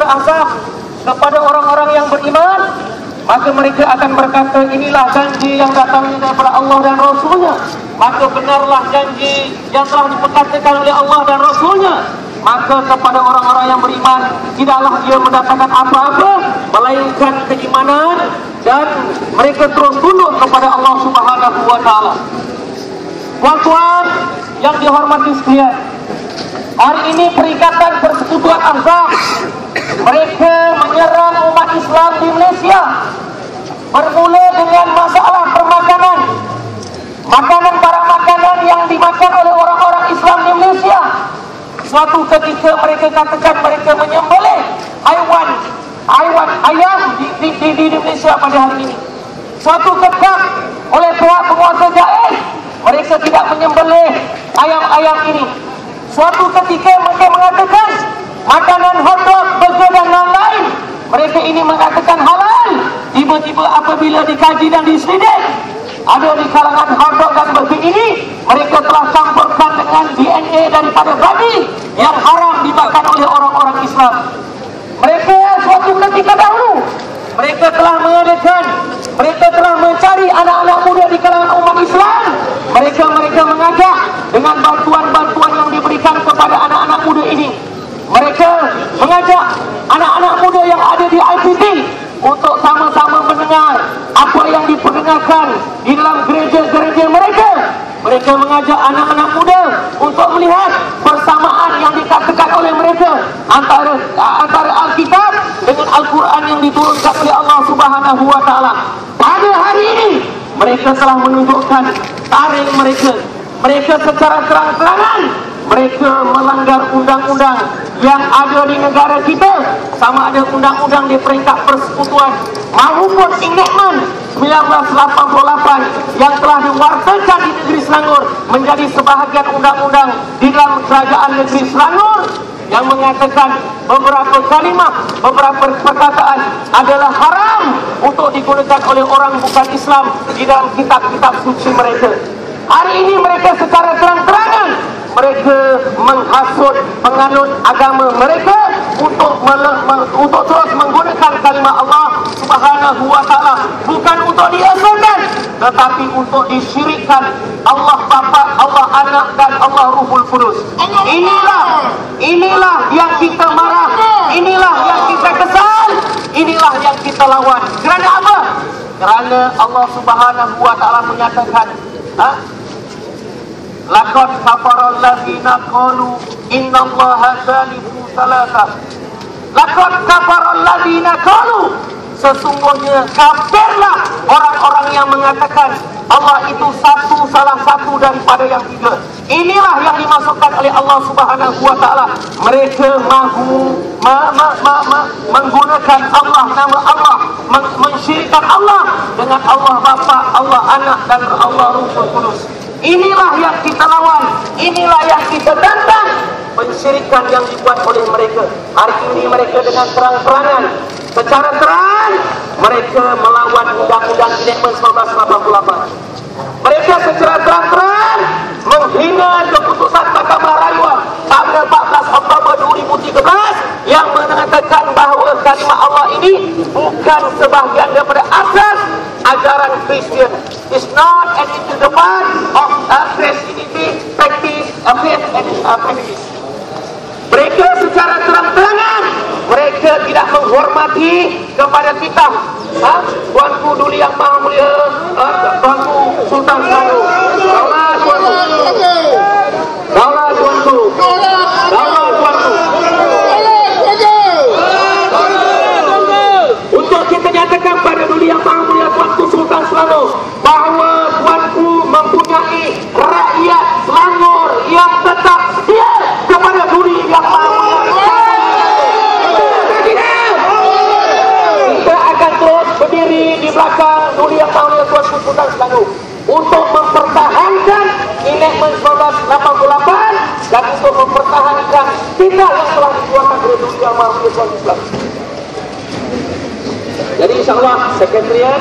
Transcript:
berazam kepada orang-orang yang beriman, maka mereka akan berkata, inilah janji yang datangnya daripada Allah dan Rasulnya. Maka benarlah janji yang telah diperkatakan oleh Allah dan Rasulnya. Maka kepada orang-orang yang beriman, tidaklah dia mendatangkan apa-apa melainkan keimanan, dan mereka terus tunduk kepada Allah Subhanahu wa Ta'ala. Tuan-tuan yang dihormati sekalian, hari ini Perikatan Persekutuan Ahzab mereka menyerang umat Islam di Malaysia. Bermula dengan masalah permakanan, barang makanan yang dimakan oleh orang-orang Islam di Malaysia. Suatu ketika mereka katakan mereka menyembelih ayam di Malaysia pada hari ini. Suatu ketika oleh pihak penguasa Jais, mereka tidak menyembelih ayam-ayam ini. Suatu ketika mereka mengatakan makanan hotdog, burger dan lain-lain, mereka ini mengatakan halal. Tiba-tiba apabila dikaji dan diselidik, ada di kalangan hotdog dan burger ini mereka telah campurkan dengan DNA daripada babi yang haram dimakan oleh orang-orang Islam. Mereka suatu ketika dahulu mereka telah mencari anak-anak muda di kalangan umat Islam. Mereka mengajak dengan bantuan-bantuan yang diberikan kepada anak-anak muda ini. Mereka mengajak anak-anak muda yang ada di IPT untuk sama-sama mendengar apa yang diperdengarkan di dalam gereja-gereja mereka. Mereka mengajak anak-anak muda untuk melihat persamaan yang dikatakan oleh mereka antara Alkitab dengan Al-Quran yang diturunkan oleh Allah Subhanahu wa Ta'ala. Pada hari ini mereka telah menunjukkan taring mereka. Mereka secara terang-terangan mereka melanggar undang-undang yang ada di negara kita, sama ada undang-undang di peringkat persekutuan maupun Enactment 1988 yang telah diwartakan di negeri Selangor menjadi sebahagian undang-undang di dalam kerajaan negeri Selangor, yang mengatakan beberapa kalimat, beberapa perkataan adalah haram untuk digunakan oleh orang bukan Islam di dalam kitab-kitab suci mereka. Hari ini mereka secara terang-terangan mereka menghasut penganut agama mereka untuk terus menggunakan kalimat Allah Subhanahu wa Ta'ala, bukan untuk diasahkan, tetapi untuk disyirikkan Allah Bapa, Allah Anak dan Allah Ruhul Qudus. Inilah yang kita marah, inilah yang kita kesal, inilah yang kita lawan. Kerana apa? Kerana Allah Subhanahu wa Ta'ala menyatakan, laqad kafara alladziina qalu innallaha thalithu tsalatsa. Laqad kafara alladziina qalu, sesungguhnya kafirlah orang-orang yang mengatakan Allah itu salah satu daripada yang tiga. Inilah yang dimasukkan oleh Allah Subhanahu wa Ta'ala. Mereka mahu menggunakan Allah, nama Allah, mensyirikkan Allah dengan Allah Bapa, Allah Anak dan Allah Ruhul Qudus. Inilah yang kita lawan, inilah yang kita tantang, pensyirikan yang dibuat oleh mereka. Hari ini mereka dengan terang-terangan, secara terang mereka melawan undang-undang Enactment 1988. Mereka secara terang-terang menghina keputusan Mahkamah Rayuan pada 14 Oktober 2013 yang mengatakan bahawa kalimat Allah ini bukan sebahagian daripada asas ajaran Kristian. It's not an part of Christianity practice, faith and practice. Mereka secara terang-terangan mereka tidak menghormati kepada kita. Tuanku Duli Yang Maha Mulia, Tuanku Sultan Selangor. Daulah tuanku. Daulah tuanku. Daulah tuanku. Untuk kita nyatakan pada Duli Yang Maha Mulia Tuanku Sultan Selangor bahawa tuanku mempunyai rakyat Selangor yang tetap setia kepada Duli Yang Maha Mulia. Kita akan terus berdiri di belakang Duli Yang Maha Mulia Tuanku Sultan Selangor untuk mempertahankan Enactment 1988 dan untuk mempertahankan tindak yang telah dikeluarkan oleh Duli Yang Maha Mulia Tuanku Selangor. Jadi insyaAllah Sekretariat